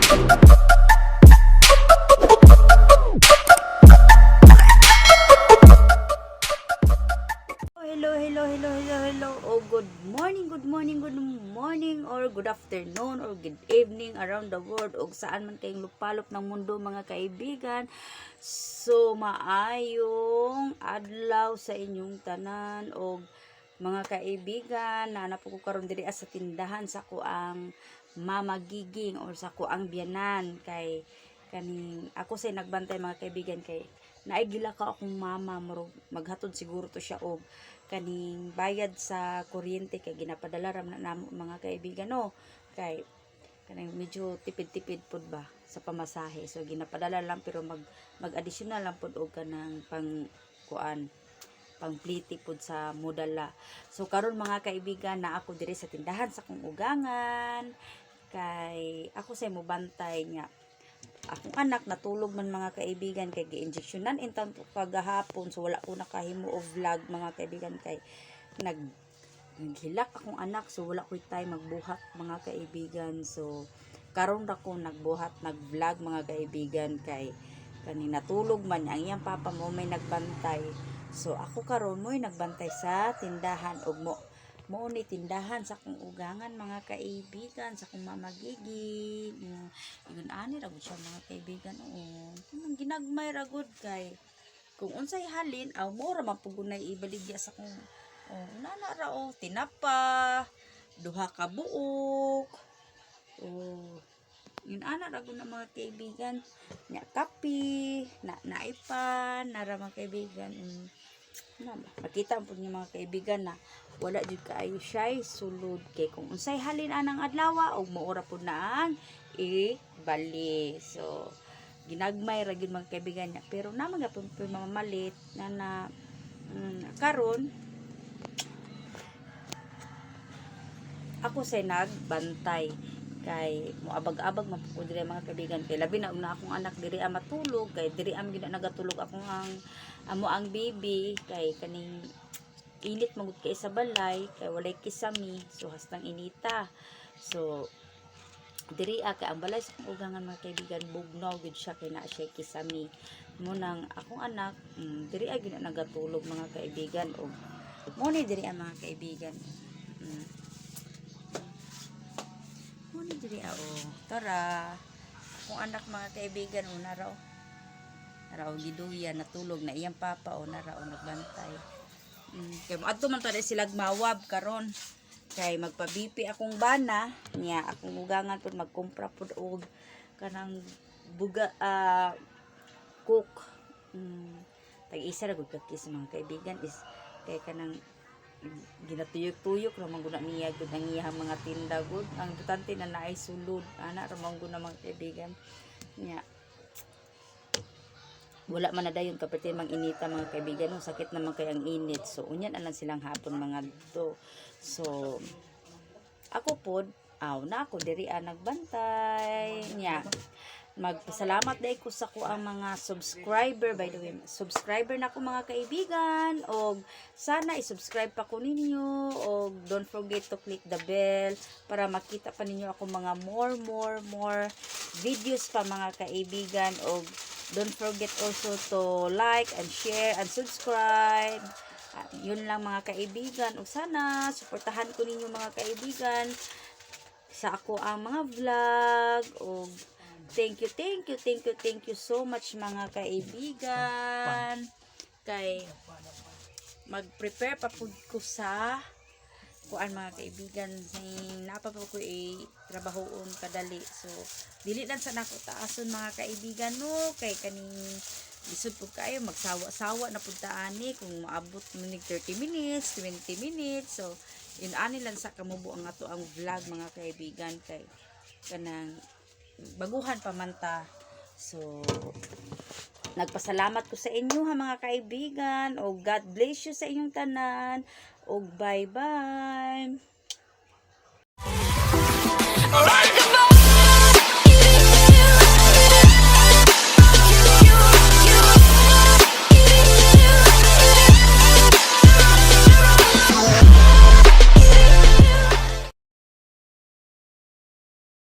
Hello. Oh, good morning, or good afternoon, or good evening around the world, o saan man kayong lupalop ng mundo, mga kaibigan. So, maayong adlaw sa inyong tanan, o mga kaibigan, na napo ko karon diri sa tindahan sa kuang mamagiging or sa kuang biyanan kay kaning ako say nagbantay, mga kaibigan, kay naigila ka akong mama maghatod siguro to siya og kaning bayad sa kuryente kay ginapadala ram na namo, mga kaibigan, no, kay kaning medyo tipid-tipid pud ba sa pamasahe, so ginapadala lang, pero mag additional lang pud og kanang pang kuan pang pliti pud sa mudala. So karon, mga kaibigan, na ako diri sa tindahan sa kong ugangan kay ako say mobantay nga akong anak natulog man, mga kaibigan, kay gi-injectionan intang kagahapon, so wala ko nakahimo og vlog, mga kaibigan, kay naghilak akong anak, so wala ko time magbuhat, mga kaibigan. So karon ra ko nagbuhat, nag-vlog, mga kaibigan, kay kani natulog man ang iyang papa mo may nagbantay, so ako karon mo'y nagbantay sa tindahan, og mo ni tindahan sa kong ugangan, mga kaibigan, sa kong mamagigi. Ingon ani ra gud siya, mga kaibigan, kung ginagmay ra gud, kay kung unsay halin aw mo ra mapugunay ibaligya sa kong nana ra tinapa, duha ka buok, yun ana ra gud na, mga kaibigan, nya kape na naipan nara, mga kaibigan. Makita po niyo, mga kaibigan, na wala jud kaayo siya sulod, kay kung unsay halin anang adlaw og maura pud na ang ibali. So ginagmay ra gyud, mga kaibigan niya, pero naman nga pud mamamalit na karon ako say nagbantay, kay moabag-abag man po diri, mga kaibigan, kay labi na akong anak diri matulog, kay diri am gid nagatulog akong amo ang baby, kay kaning init magud kay sa balay, kay walay kisami, so hastang inita. So diri kay ang balay sa ugangan, mga kaibigan, bugnaw gud siya, kay na siya kisami mo nang akong anak. Diri gid nagatulog, mga kaibigan, og mo ni diri mga kaibigan. Muna diri tara kung anak, mga kaibigan, naraw giduya natulog na iyang papa, naraw nagbantay. Kay moadto man tadi sila mawab karon, kay magpabipi akong bana niya, akong ugangan pud magkumpra pud og kanang buga cook, tag-isa ra gud kakis, mga kaibigan, is kay kanang ginatuyok-tuyok ra man gud niya gud ang iyang mga tinda gud, ang importante na naay sulod ana ra man gud na, mga kaibigan nya. Wala man na dayon kapati mang inita, mga kaibigan, no, sakit naman kay ang init, so unyan alang silang hapon, mga do. So ako pod na ako diri nagbantay nya. Magpasalamat day ko sa ko ang mga subscriber, by the way, subscriber na ko, mga kaibigan, og sana i-subscribe pa ko ninyo, og don't forget to click the bell para makita pa ninyo ako mga more videos pa, mga kaibigan, og don't forget also to like and share and subscribe. Yun lang, mga kaibigan, og sana suportahan ko ninyo, mga kaibigan, sa ako ang mga vlog. Og thank you so much, mga kaibigan, kay mag-prepare pa po ko sa kuan, mga kaibigan, napa po ko trabahoon kadali, so dili lang sa nako taason, mga kaibigan, no, kay kaning lisod po kayo magsawa-sawa na pud taani kung maabot mo 30 minutes 20 minutes, so yun ani lang sa kamubo ang ato ang vlog, mga kaibigan, kay kanang baguhan pa man ta. So nagpasalamat ko sa inyo, mga kaibigan, o God bless you sa inyong tanan, o bye bye.